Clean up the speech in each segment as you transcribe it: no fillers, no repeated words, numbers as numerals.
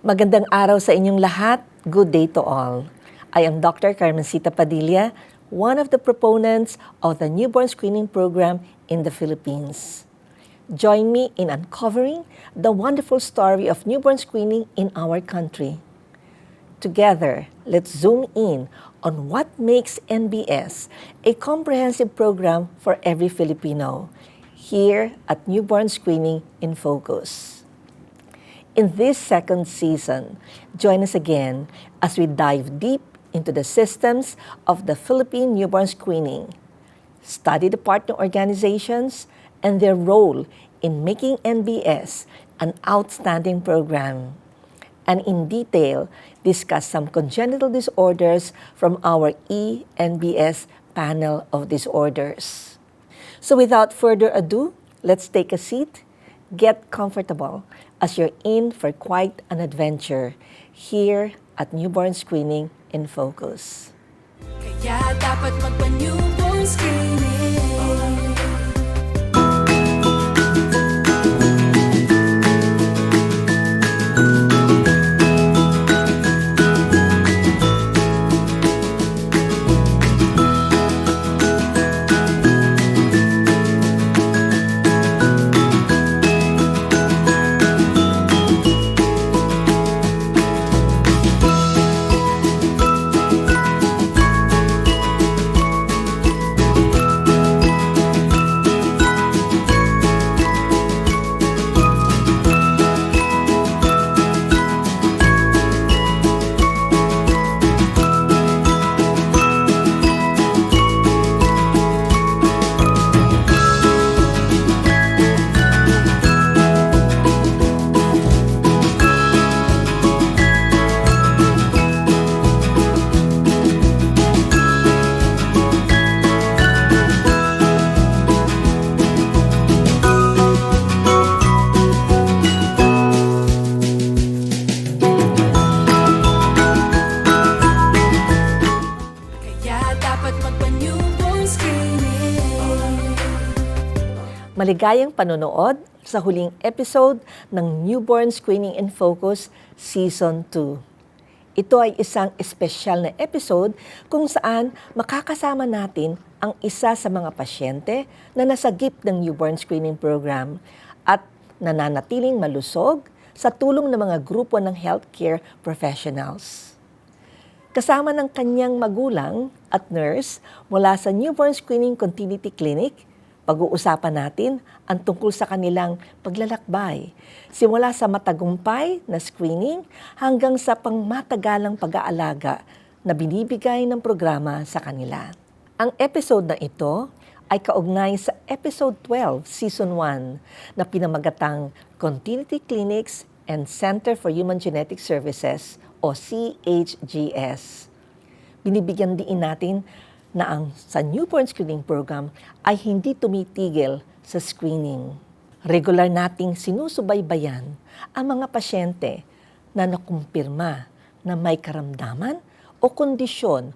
Magandang araw sa inyong lahat. Good day to all. I am Dr. Carmencita Padilla, one of the proponents of the newborn screening program in the Philippines. Join me in uncovering the wonderful story of newborn screening in our country. Together, let's zoom in on what makes NBS a comprehensive program for every Filipino here at Newborn Screening in Focus. In this second season, join us again as we dive deep into the systems of the Philippine newborn screening, study the partner organizations and their role in making NBS an outstanding program, and in detail discuss some congenital disorders from our eNBS panel of disorders. So without further ado, let's take a seat, get comfortable, as you're in for quite an adventure here at Newborn Screening in Focus. Kaya dapat magpa-newborn screening. Maligayang panonood sa huling episode ng Newborn Screening in Focus Season 2. Ito ay isang espesyal na episode kung saan makakasama natin ang isa sa mga pasyente na nasagip ng newborn screening program at nananatiling malusog sa tulong ng mga grupo ng healthcare professionals. Kasama ng kanyang magulang at nurse mula sa Newborn Screening Continuity Clinic, pag-uusapan natin ang tungkol sa kanilang paglalakbay, simula sa matagumpay na screening hanggang sa pangmatagalang pag-aalaga na binibigay ng programa sa kanila. Ang episode na ito ay kaugnay sa episode 12, season 1, na pinamagatang Continuity Clinics and Center for Human Genetic Services o CHGS. Binibigyan din natin na ang sa newborn screening program ay hindi tumitigil sa screening. Regular nating sinusubaybayan ang mga pasyente na nakumpirma na may karamdaman o kondisyon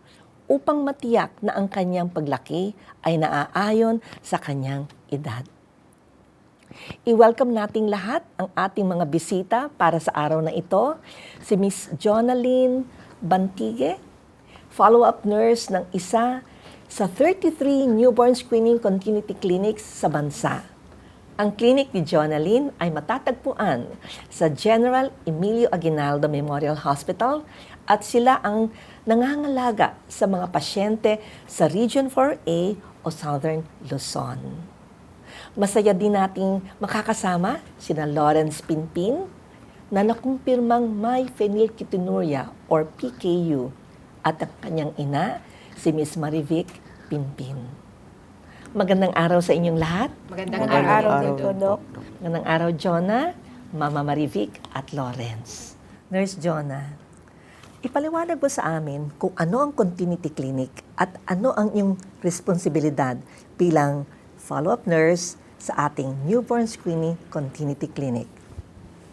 upang matiyak na ang kanyang paglaki ay naaayon sa kanyang edad. I-welcome nating lahat ang ating mga bisita para sa araw na ito, si Miss Jonaline Bantigue, follow-up nurse ng isa sa 33 newborn screening continuity clinics sa bansa. Ang clinic ni Jonaline ay matatagpuan sa General Emilio Aguinaldo Memorial Hospital at sila ang nangangalaga sa mga pasyente sa Region 4A o Southern Luzon. Masaya din nating makakasama sina Lawrence Pinpin na nakumpirmang may phenylketonuria or PKU at ang kanyang ina, si Miss Marivic Pinpin. Magandang araw sa inyong lahat. Magandang araw din po, Doc. Magandang araw, Jonah, Mama Marivic at Lawrence. Nurse Jonah, ipaliwanag mo sa amin kung ano ang continuity clinic at ano ang iyong responsibilidad bilang follow-up nurse sa ating newborn screening continuity clinic.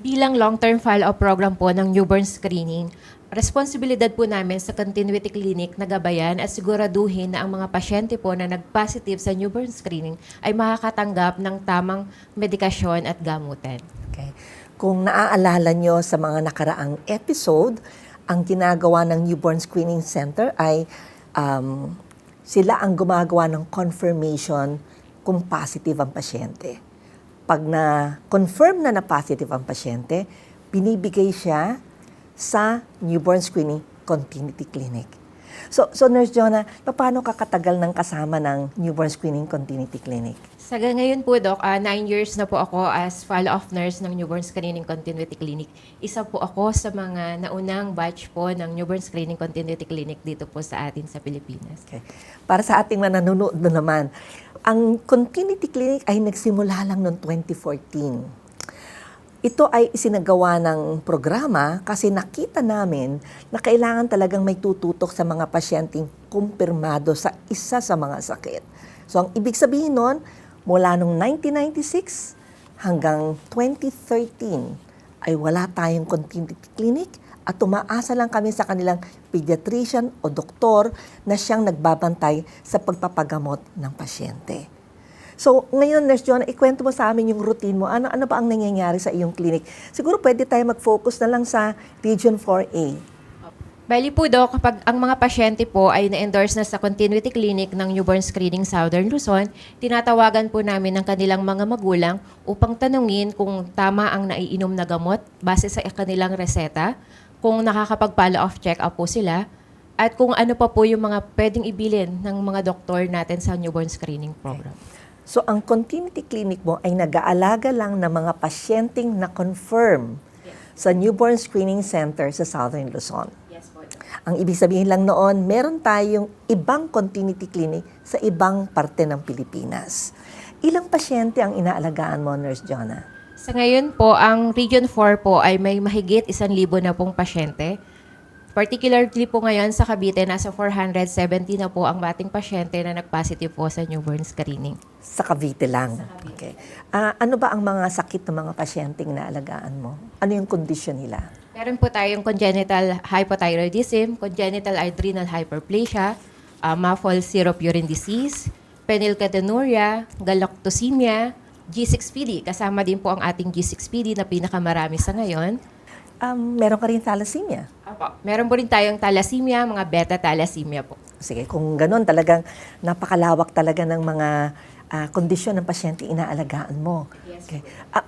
Bilang long-term follow-up program po ng newborn screening, responsibilidad po namin sa continuity clinic na gabayan at siguraduhin na ang mga pasyente po na nag-positive sa newborn screening ay makakatanggap ng tamang medikasyon at gamutan. Okay. Kung naaalala nyo sa mga nakaraang episode, ang ginagawa ng Newborn Screening Center ay sila ang gumagawa ng confirmation kung positive ang pasyente. Pag na-confirm na positive ang pasyente, binibigay siya sa Newborn Screening Continuity Clinic. So Nurse Jonah, paano ka katagal ng kasama ng Newborn Screening Continuity Clinic? Sa ngayon po, Doc, 9 years na po ako as follow-up nurse ng Newborn Screening Continuity Clinic. Isa po ako sa mga naunang batch po ng Newborn Screening Continuity Clinic dito po sa atin sa Pilipinas. Okay. Para sa ating manonood naman, ang Continuity Clinic ay nagsimula lang noong 2014. Ito ay isinagawa ng programa kasi nakita namin na kailangan talagang may tututok sa mga pasyenteng kumpirmado sa isa sa mga sakit. So ang ibig sabihin nun, mula noong 1996 hanggang 2013 ay wala tayong continuity clinic at tumaasa lang kami sa kanilang pediatrician o doktor na siyang nagbabantay sa pagpapagamot ng pasyente. So, ngayon, Nurse Jonah, ikwento mo sa amin yung routine mo. Ano ba ang nangyayari sa iyong clinic? Siguro pwede tayo mag-focus na lang sa Region 4A. Bali po, Doc, kapag ang mga pasyente po ay na-endorse na sa Continuity Clinic ng Newborn Screening Southern Luzon, tinatawagan po namin ang kanilang mga magulang upang tanungin kung tama ang naiinom na gamot base sa kanilang reseta, kung nakakapag-follow off check-up po sila, at kung ano pa po yung mga pwedeng ibilin ng mga doktor natin sa newborn screening program. So, ang continuity clinic mo ay nag-aalaga lang ng mga pasyenteng na-confirm sa Newborn Screening Center sa Southern Luzon. Yes po. Ang ibig sabihin lang noon, meron tayong ibang continuity clinic sa ibang parte ng Pilipinas. Ilang pasyente ang inaalagaan mo, Nurse Jonah? Sa ngayon po, ang Region 4 po ay may mahigit 1,000 na pong pasyente. Particularly po ngayon sa Cavite, nasa 470 na po ang ating pasyente na nag-positive po sa newborn screening. Sa Cavite lang. Okay. Ano ba ang mga sakit ng mga pasyenteng naalagaan mo? Ano yung condition nila? Meron po tayong congenital hypothyroidism, congenital adrenal hyperplasia, muffled syrup urine disease, phenylketonuria, galactosemia, G6PD. Kasama din po ang ating G6PD na pinakamarami sa ngayon. Meron ka rin thalassemia. Apo. Meron po rin tayong thalassemia, mga beta thalassemia po. Sige, kung ganun talagang napakalawak talaga ng mga kondisyon ng pasyente inaalagaan mo. Yes. Okay.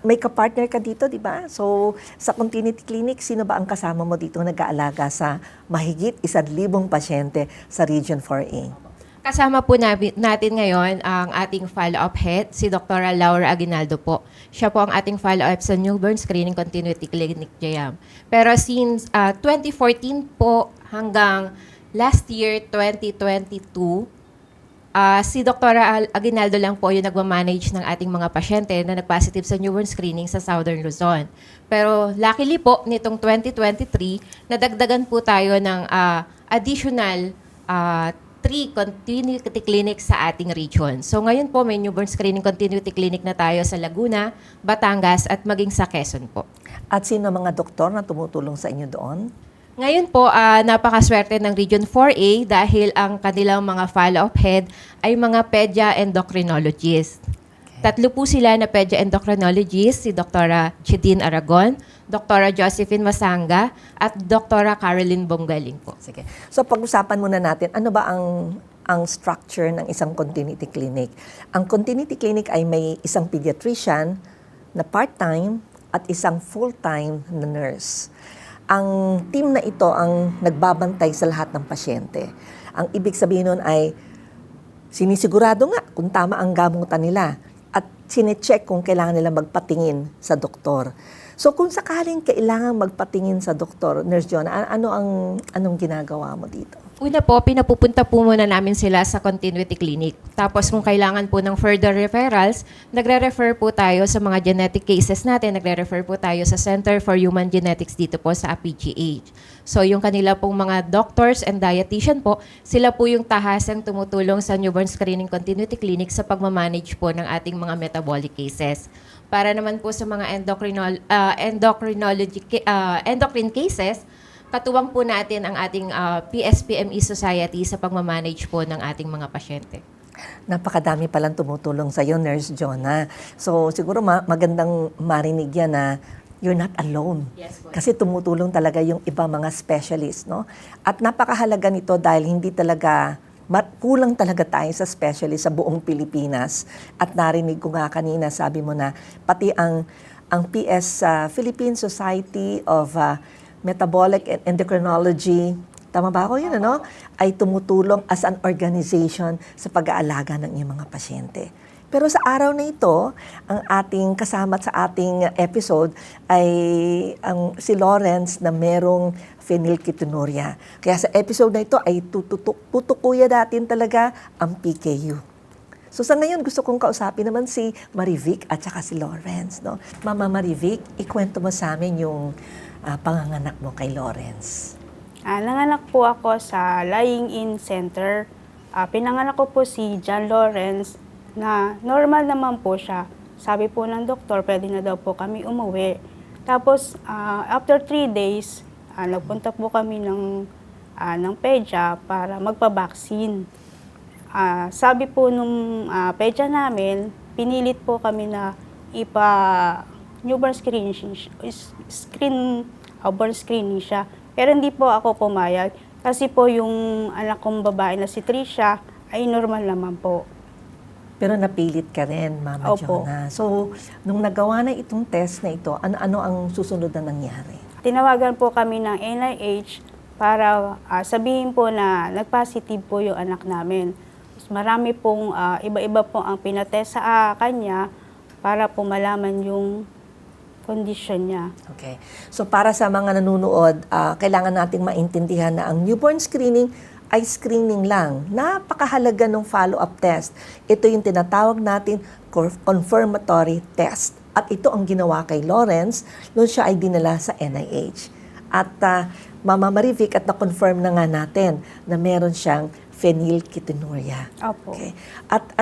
May kapartner ka dito, di ba? So, sa Continuity Clinic, sino ba ang kasama mo dito nag-aalaga sa mahigit 1,000 pasyente sa Region 4A? Kasama po natin ngayon ang ating follow-up head, si Dr. Laura Aguinaldo po. Siya po ang ating follow-up sa Newborn Screening Continuity Clinic JAM. Pero since 2014 po hanggang last year, 2022, si Dr. Aguinaldo lang po yung nagmamanage ng ating mga pasyente na nag-positive sa newborn screening sa Southern Luzon. Pero luckily po, nitong 2023, nadagdagan po tayo ng additional 3 continuity clinics sa ating region. So ngayon po, may newborn screening continuity clinic na tayo sa Laguna, Batangas, at maging sa Quezon po. At sino mga doktor na tumutulong sa inyo doon? Ngayon po, napakaswerte ng Region 4A dahil ang kanilang mga follow-up head ay mga pedia endocrinologist. Tatlo po sila na pedia endocrinologist, si Dr. Chidin Aragon, Dr. Josephine Masanga, at Dr. Caroline Bonggaling po. Sige. So pag-usapan muna natin, ano ba ang structure ng isang continuity clinic? Ang continuity clinic ay may isang pediatrician na part-time at isang full-time na nurse. Ang team na ito ang nagbabantay sa lahat ng pasyente. Ang ibig sabihin nun ay sinisigurado nga kung tama ang gamutan nila at sinecheck kung kailangan nila magpatingin sa doktor. So kung sakaling kailangan magpatingin sa doktor, Nurse Jonah, anong ginagawa mo dito? Una po, pinapupunta po muna namin sila sa continuity clinic. Tapos kung kailangan po ng further referrals, nagre-refer po tayo sa mga genetic cases natin. Nagre-refer po tayo sa Center for Human Genetics dito po sa PGH. So yung kanila pong mga doctors and dietitian po, sila po yung tahasang tumutulong sa newborn screening continuity clinic sa pagmamanage po ng ating mga metabolic cases. Para naman po sa mga endocrine cases, katuwang po natin ang ating PSPME Society sa pagmamanage po ng ating mga pasyente. Napakadami palang tumutulong sa iyo, Nurse Jonah. So siguro magandang marinig yan na you're not alone. Yes po. Kasi tumutulong talaga yung ibang mga specialist, no? At napakahalaga nito dahil hindi talaga, kulang talaga tayo sa specialist sa buong Pilipinas. At narinig ko nga kanina, sabi mo na, pati ang PS, Philippine Society of Metabolic and Endocrinology, tama ba ako yun, ano? Ay tumutulong as an organization sa pag-aalaga ng iyong mga pasyente. Pero sa araw na ito, ang ating kasama sa ating episode ay si Lawrence na merong phenylketonuria. Kaya sa episode na ito ay tutukuyan natin talaga ang PKU. So sa ngayon, gusto kong kausapin naman si Marivic at saka si Lawrence. No? Mama Marivic, ikwento mo sa amin yung panganganak mo kay Lawrence. Nanganak po ako sa Lying-in Center. Pinanganak ko po si John Lawrence na normal naman po siya. Sabi po ng doktor, pwede na daw po kami umuwi. Tapos, after 3 days, nagpunta po kami ng pedya para magpa-vaccine. Sabi po nung pedya namin, pinilit po kami na newborn screening siya. Pero hindi po ako pumayag kasi po yung anak kong babae na si Trisha ay normal naman po. Pero napilit ka rin, Mama Opo. Jonah. So, nung nagawa na itong test na ito, ano ang susunod na nangyari? Tinawagan po kami ng NIH para sabihin po na nag-positive po yung anak namin. Marami pong iba-iba po ang pinatest sa kanya para po malaman yung condition niya. Okay. So, para sa mga nanonood, kailangan nating maintindihan na ang newborn screening ay screening lang. Napakahalaga ng follow-up test. Ito yung tinatawag natin confirmatory test. At ito ang ginawa kay Lawrence nung siya ay dinala sa NIH. At Mama Marivic, at na-confirm na nga natin na meron siyang phenylketonuria. Opo. Okay. At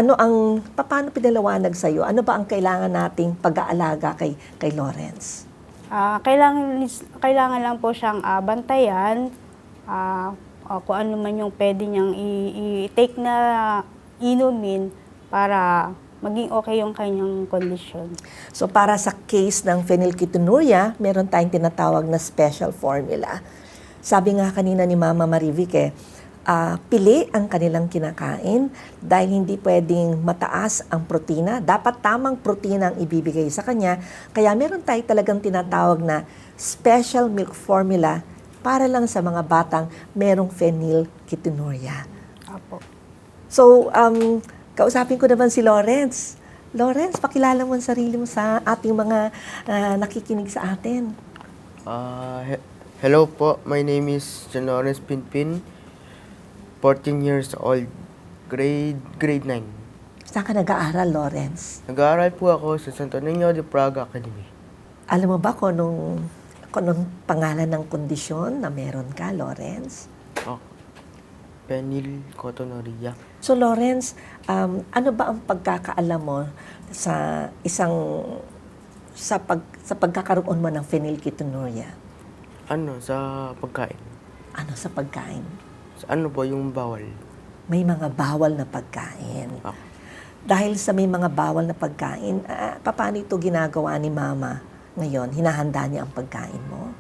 paano pinalawanag sa'yo? Ano ba ang kailangan nating pag-aalaga kay Lawrence? Kailangan lang po siyang bantayan, kung ano man yung pwede niyang i-take na inumin para maging okay yung kanyang kondisyon. So para sa case ng phenylketonuria, meron tayong tinatawag na special formula. Sabi nga kanina ni Mama Marivic, pili ang kanilang kinakain dahil hindi pwedeng mataas ang protina. Dapat tamang protina ang ibibigay sa kanya. Kaya meron tayong talagang tinatawag na special milk formula para lang sa mga batang merong phenylketonuria. Opo. So, kausapin ko naman si Lawrence. Lawrence, pakilala mo ang sarili mo sa ating mga nakikinig sa atin. Hello po, my name is John Lawrence Pinpin, 14 years old, grade 9. Saan ka nag-aaral, Lawrence? Nag-aaral po ako sa Santo Niño de Praga Academy. Alam mo ba kung anong pangalan ng kondisyon na meron ka, Lawrence? Phenylketonuria. So, Lawrence, ano ba ang pagkakaalam mo sa pagkakaroon mo ng phenylketonuria? Sa pagkain. Ano sa pagkain? Po yung bawal? May mga bawal na pagkain. Dahil sa may mga bawal na pagkain, paano ito ginagawa ni Mama ngayon? Hinahanda niya ang pagkain mo?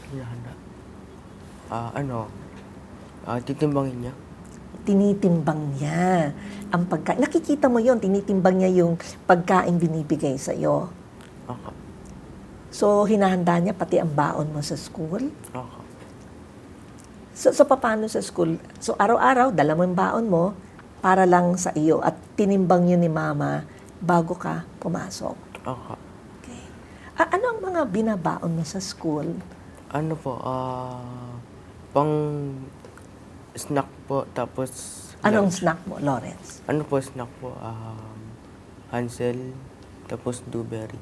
Hinahanda. Titimbangin niya. Tinitimbang niya ang pagkain. Nakikita mo yon, tinitimbang niya yung pagkain binibigay sa'yo. So, hinahanda niya pati ang baon mo sa school? So, paano sa school? So, araw-araw, dala mo yung baon mo para lang sa iyo at tinimbang yun ni Mama bago ka pumasok. Okay. Ano ang mga binabaon mo sa school? Pang snack po, tapos... Anong lunch. snack mo, Lawrence? Snack po? Hansel, tapos blueberry.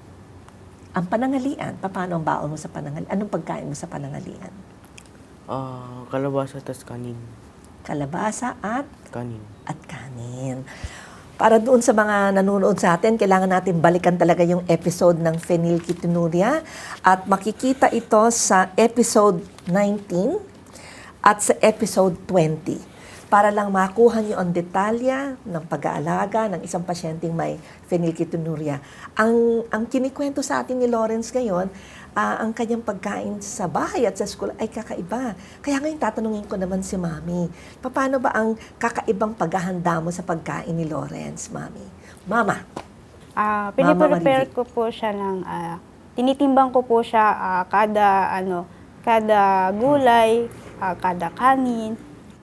Ang panangalian, paano ang baon mo sa panangalian? Anong pagkain mo sa panangalian? Kalabasa, tas kanin. Kalabasa at Kanin. kanin. Para doon sa mga nanonood sa atin, kailangan natin balikan talaga yung episode ng phenylketonuria at makikita ito sa episode 19 at sa episode 20 para lang makuha niyo ang detalya ng pag-aalaga ng isang pasyenteng may phenylketonuria. Ang kinikwento sa atin ni Lawrence ngayon ang kanyang pagkain sa bahay at sa school ay kakaiba. Kaya ngayon tatanungin ko naman si Mami, paano ba ang kakaibang paghahanda mo sa pagkain ni Lawrence, Mami? Mama. Piniprepare Marivic. ko po siya ng, tinitimbang ko po siya kada gulay, kada kanin.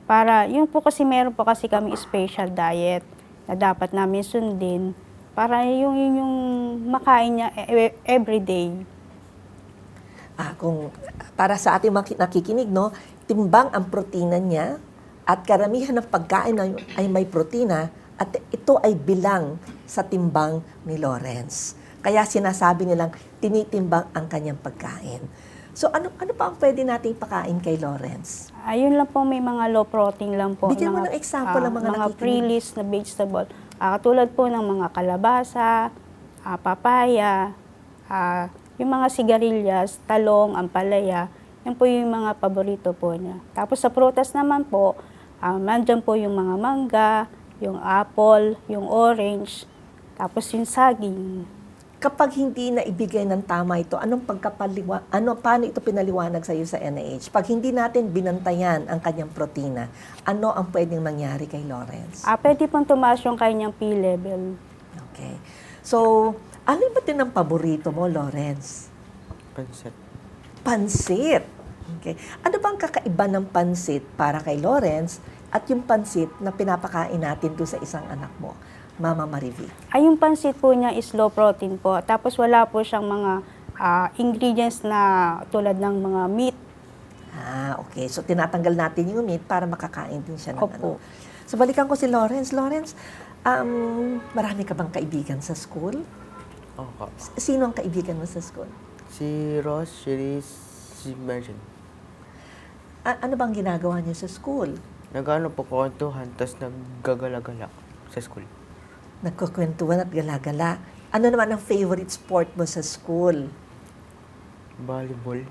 Para, yun po kasi meron po kasi kami special diet na dapat namin sundin. Para yung makain niya everyday. Kung para sa ating nakikinig, no, timbang ang protina niya at karamihan ng pagkain ay may protina at ito ay bilang sa timbang ni Lawrence. Kaya sinasabi nilang tinitimbang ang kanyang pagkain. So ano pa ang pwede nating pakain kay Lawrence? Ayun lang po, may mga low protein lang po. Bigyan mo ng example ng mga nakikinig. pre-list na vegetable. Katulad po ng mga kalabasa, papaya, yung mga sigarilyas, talong, ampalaya. Yan po yung mga paborito po niya. Tapos sa prutas naman po, nandyan po yung mga mangga, yung apple, yung orange, tapos yung saging. Kapag hindi na ibigay ng tama ito, paano ito pinaliwanag sa iyo sa NIH? Pag hindi natin binantayan ang kanyang protina, ano ang pwedeng mangyari kay Lawrence? Pwede pong tumaas yung kanyang P level. Okay. So, ano ba din ang paborito mo, Lawrence? Pansit. Pansit. Okay. Ano bang kakaiba ng pansit para kay Lawrence at yung pansit na pinapakain natin doon sa isang anak mo, Mama Marivic? Yung pansit po niya is low protein po. Tapos wala po siyang mga ingredients na tulad ng mga meat. Okay. So, tinatanggal natin yung meat para makakain din siya ng Opo. So, balikan ko si Lawrence. Lawrence, marami ka bang kaibigan sa school? Opo. Sino ang kaibigan mo sa school? Si Ross, Cherise, si Merchant. Ano bang ginagawa niyo sa school? Nagano po kwentuhan, tapos naggagala-gala sa school. Nagkukwentuhan at gala-gala. Ano naman ang favorite sport mo sa school? Volleyball.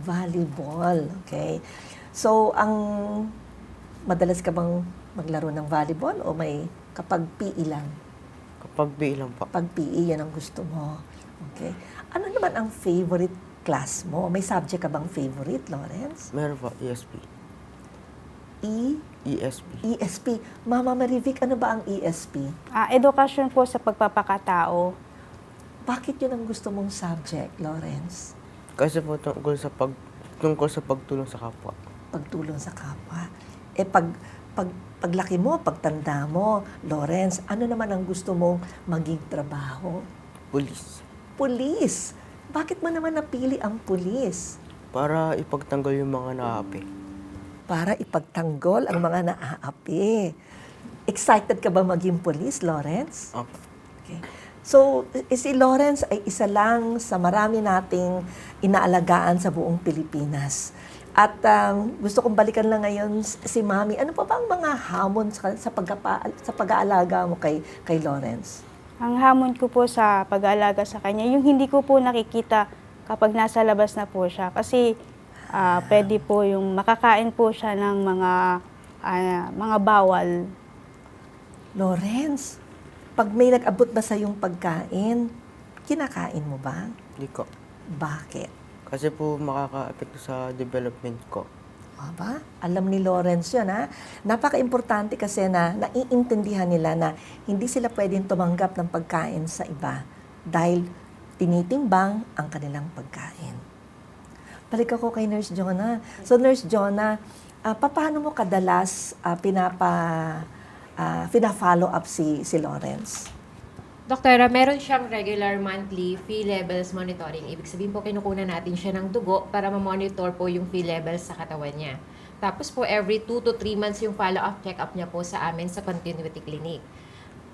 Volleyball, okay. So, madalas ka bang maglaro ng volleyball o may kapag PE lang? Kapag bilang pa. Pag PE, yan ang gusto mo. Okay. Ano naman ang favorite class mo? May subject ka bang favorite, Lawrence? Meron po, ESP. ESP. ESP. Mama Marivic, ano ba ang ESP? Edukasyon po sa pagpapakatao. Bakit yun ang gusto mong subject, Lawrence? Kasi po tungkol sa pagtulong sa kapwa. Pagtulong sa kapwa. Paglaki mo, pagtanda mo, Lawrence, ano naman ang gusto mong maging trabaho? Police. Pulis. Bakit mo naman napili ang pulis? Para ipagtanggol yung mga naapi. Para ipagtanggol ang mga naaapi. Excited ka ba maging pulis, Lawrence? Opo. Okay. So, si Lawrence ay isa lang sa marami nating inaalagaan sa buong Pilipinas. At gusto kong balikan lang ngayon si Mami. Ano pa ba ang mga hamon sa pag-aalaga mo kay Lawrence? Ang hamon ko po sa pag-aalaga sa kanya, yung hindi ko po nakikita kapag nasa labas na po siya. Kasi pwede po yung makakain po siya ng mga bawal. Lawrence, pag may nag-abot ba sa yung pagkain, kinakain mo ba? Hindi ko. Bakit? Kasi po makaka-apekto sa development ko. Aba, alam ni Lawrence yun, ha? Napaka-importante kasi na naiintindihan nila na hindi sila pwedeng tumanggap ng pagkain sa iba dahil tinitimbang ang kanilang pagkain. Balik ako kay Nurse Jonah. So, Nurse Jonah, paano mo kadalas pina-follow up si Lawrence? Doktora, meron siyang regular monthly fee levels monitoring. Ibig sabihin po, kinukunan natin siya ng dugo para ma-monitor po yung fee levels sa katawan niya. Tapos po, every 2 to 3 months yung follow-up check-up niya po sa amin sa Continuity Clinic.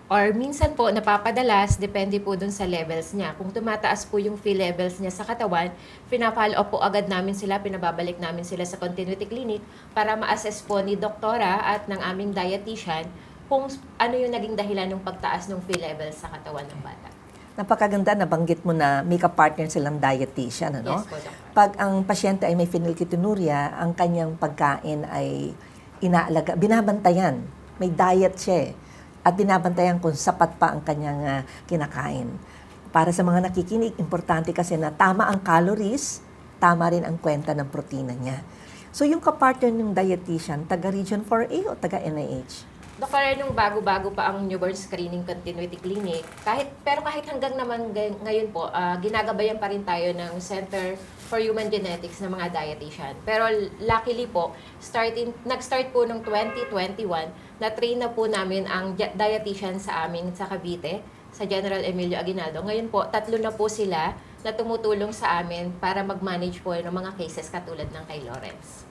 Or minsan po, napapadalas, depende po dun sa levels niya. Kung tumataas po yung fee levels niya sa katawan, pina-follow up po agad namin sila, pinababalik namin sila sa Continuity Clinic para ma-assess po ni doktora at ng aming dietitian kung ano yung naging dahilan ng pagtaas ng fee levels sa katawan ng bata. Napakaganda, nabanggit mo na may ka-partner silang dietitian, ano? Yes po, Dr. Pag ang pasyente ay may phenylketonuria, ang kanyang pagkain ay binabantayan. May diet siya at binabantayan kung sapat pa ang kanyang kinakain. Para sa mga nakikinig, importante kasi na tama ang calories, tama rin ang kwenta ng protina niya. So yung kapartner ng dietitian, taga Region 4A o taga NIH? Doktor, nung bago-bago pa ang newborn screening continuity clinic, kahit hanggang naman ngayon po, ginagabayan pa rin tayo ng Center for Human Genetics ng mga dietitian. Pero luckily po, nag-start po noong 2021, na-train na po namin ang dietitian sa amin sa Cavite, sa General Emilio Aguinaldo. Ngayon po, 3 na po sila na tumutulong sa amin para mag-manage po ng mga cases katulad ng kay Lawrence.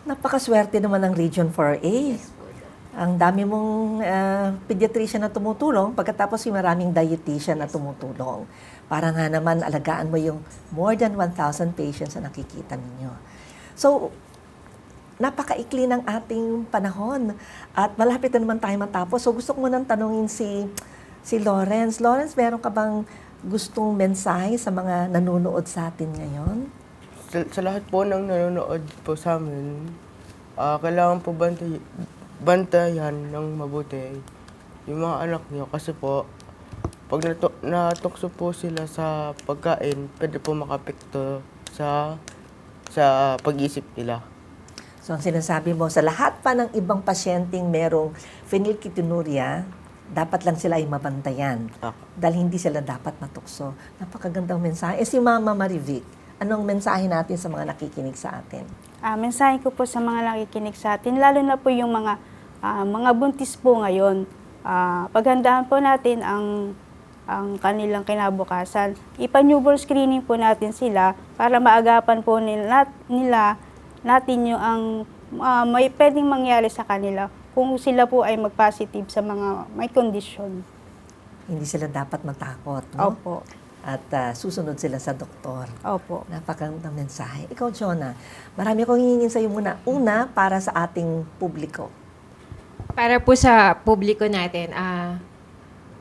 Napakaswerte naman ng Region 4A. Yes po. Ang dami mong pediatrician na tumutulong, pagkatapos yung maraming dietitian na tumutulong. Para nga naman alagaan mo yung more than 1,000 patients na nakikita ninyo. So, napakaikli ng ating panahon at malapit na naman tayo matapos. So, gusto ko munang tanungin si Lawrence. Lawrence, meron ka bang gustong mensahe sa mga nanonood sa atin ngayon? Sa lahat po ng nanonood po sa amin, kailangan po bantayan ng mabuti yung mga anak niyo kasi po, pag natukso po sila sa pagkain, pwede po makapekto sa pag-isip nila. So, ang sinasabi mo, sa lahat pa ng ibang pasyenteng merong phenylketonuria, dapat lang sila ay mabantayan. Dahil hindi sila dapat matukso. Napakagandang mensahe. Si Mama Marivic, anong mensahe natin sa mga nakikinig sa atin? Mensahe ko po sa mga nakikinig sa atin, lalo na po yung mga buntis po ngayon. Paghandaan po natin ang kanilang kinabukasan. Ipa-newborn screening po natin sila para maagapan po natin yung may pwedeng mangyari sa kanila kung sila po ay mag-positive sa mga may kondisyon. Hindi sila dapat matakot, no? Opo. At susunod sila sa doktor. Opo. Napakagandang mensahe. Ikaw, Jonah, marami akong hihingin sa iyo muna. Una, para sa ating publiko. Para po sa publiko natin,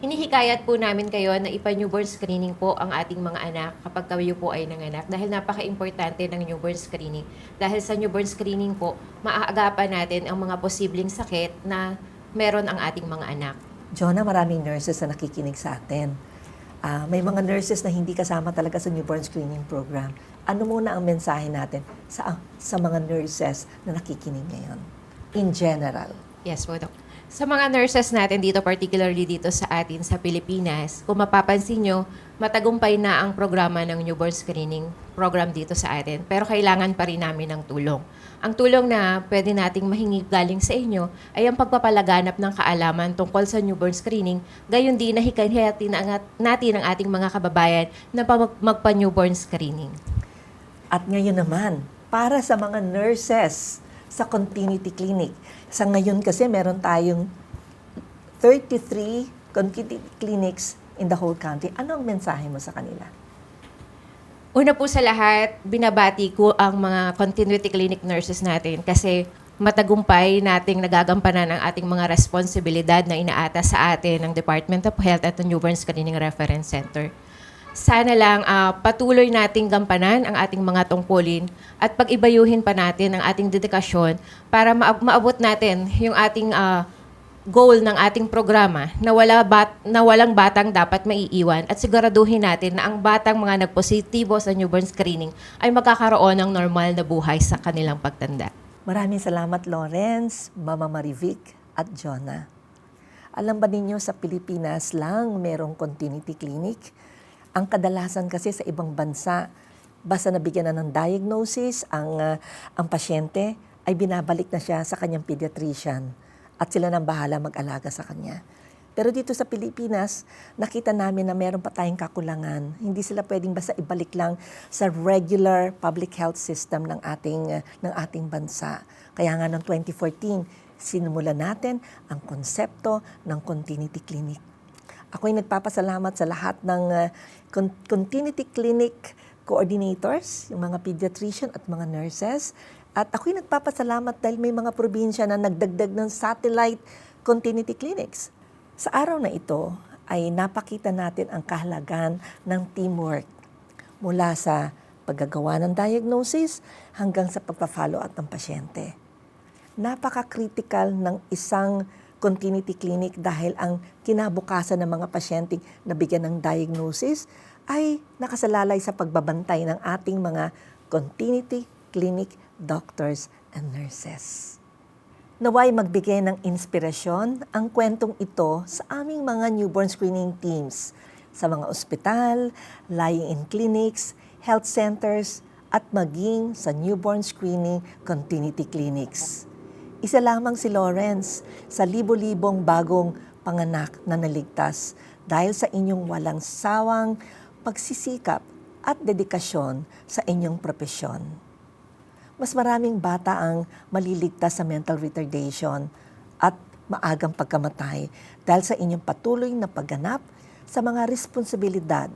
hinihikayat po namin kayo na ipa-newborn screening po ang ating mga anak kapag kayo po ay nanganak dahil napaka-importante ng newborn screening. Dahil sa newborn screening po, maaagapan natin ang mga posibleng sakit na meron ang ating mga anak. Jonah, maraming nurses na nakikinig sa atin. May mga nurses na hindi kasama talaga sa newborn screening program. Ano muna ang mensahe natin sa mga nurses na nakikinig ngayon? In general. Yes po, Dok. Sa mga nurses natin dito, particularly dito sa atin sa Pilipinas, kung mapapansin nyo, matagumpay na ang programa ng newborn screening program dito sa atin. Pero kailangan pa rin namin ng tulong. Ang tulong na pwede nating mahingi galing sa inyo ay ang pagpapalaganap ng kaalaman tungkol sa newborn screening, gayon din na hikayatin natin ang ating mga kababayan na magpa-newborn screening. At ngayon naman, para sa mga nurses sa Continuity Clinic. Sa ngayon kasi meron tayong 33 Continuity Clinics in the whole country. Ano ang mensahe mo sa kanila? Una po sa lahat, binabati ko ang mga continuity clinic nurses natin kasi matagumpay nating nagagampanan ang ating mga responsibilidad na inaata sa atin ng Department of Health at ng Newborn Screening Reference Center. Sana lang patuloy nating gampanan ang ating mga tungkulin at pag-ibayuhin pa natin ang ating dedikasyon para maabot natin yung ating goal ng ating programa na walang batang dapat maiiwan at siguraduhin natin na ang batang mga nagpositibo sa newborn screening ay magkakaroon ng normal na buhay sa kanilang pagtanda. Maraming salamat, Lawrence, Mama Marivic, at Jonah. Alam ba ninyo sa Pilipinas lang merong continuity clinic? Ang kadalasan kasi sa ibang bansa, basta nabigyan na ng diagnosis, ang pasyente ay binabalik na siya sa kanyang pediatrician at sila nang bahala mag-alaga sa kanya. Pero dito sa Pilipinas, nakita namin na meron pa tayong kakulangan. Hindi sila pwedeng basta ibalik lang sa regular public health system ng ating bansa. Kaya nga noong 2014, sinimulan natin ang konsepto ng continuity clinic. Ako'y nagpapasalamat sa lahat ng continuity clinic coordinators, yung mga pediatrician at mga nurses. At ako'y nagpapasalamat dahil may mga probinsya na nagdagdag ng satellite continuity clinics. Sa araw na ito ay napakita natin ang kahalagan ng teamwork mula sa paggagawa ng diagnosis hanggang sa pagpa-follow up ng pasyente. Napaka-critical ng isang continuity clinic dahil ang kinabukasan ng mga pasyenteng nabigyan ng diagnosis ay nakasalalay sa pagbabantay ng ating mga continuity clinic doctors and nurses. Naway magbigay ng inspirasyon ang kwentong ito sa aming mga newborn screening teams sa mga ospital, lying-in clinics, health centers, at maging sa newborn screening continuity clinics. Isa lamang si Lawrence sa libo-libong bagong panganak na naligtas dahil sa inyong walang sawang pagsisikap at dedikasyon sa inyong propesyon. Mas maraming bata ang maliligtas sa mental retardation at maagang pagkamatay dahil sa inyong patuloy na pagganap sa mga responsibilidad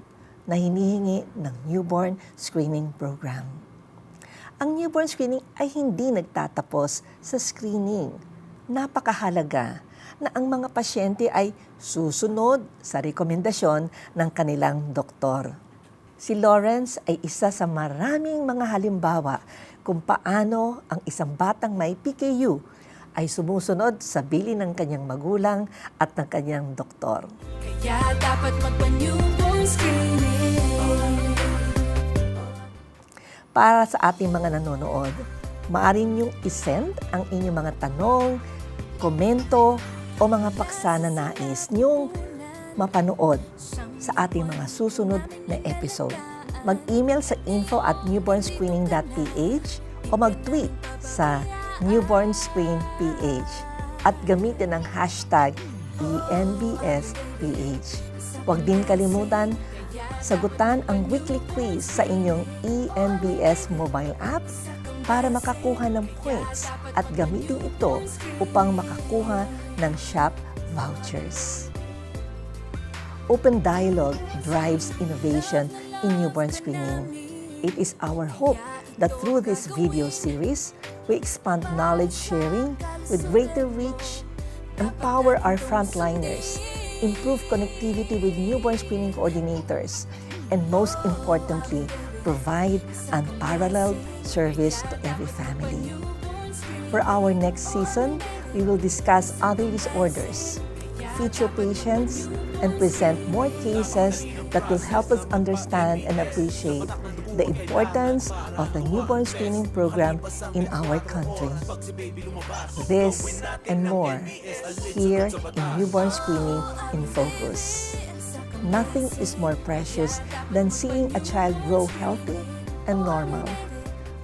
na hinihingi ng newborn screening program. Ang newborn screening ay hindi nagtatapos sa screening. Napakahalaga na ang mga pasyente ay susunod sa rekomendasyon ng kanilang doktor. Si Lawrence ay isa sa maraming mga halimbawa kung paano ang isang batang may PKU ay sumusunod sa bilin ng kanyang magulang at ng kanyang doktor. Kaya dapat magpa-newborn screening. Para sa ating mga nanonood, maaari niyong isend ang inyong mga tanong, komento o mga paksa na nais niyong mapanood sa ating mga susunod na episode. Mag-email sa info@newbornscreening.ph o mag-tweet sa newbornscreenph at gamitin ang hashtag ENBSPH. Huwag din kalimutan sagutan ang weekly quiz sa inyong ENBS mobile app para makakuha ng points at gamitin ito upang makakuha ng shop vouchers. Open dialogue drives innovation in newborn screening. It is our hope that through this video series, we expand knowledge sharing with greater reach, empower our frontliners, improve connectivity with newborn screening coordinators, and most importantly, provide unparalleled service to every family. For our next season, we will discuss other disorders, feature patients, and present more cases that will help us understand and appreciate the importance of the newborn screening program in our country. This and more here in Newborn Screening in Focus. Nothing is more precious than seeing a child grow healthy and normal.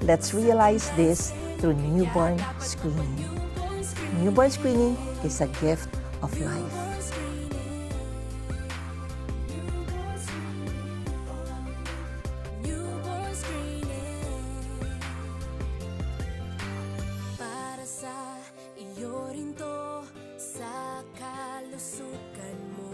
Let's realize this through newborn screening. Newborn screening is a gift of life. Newborn screening. Para sa iyo rin to, sa kalusugan mo.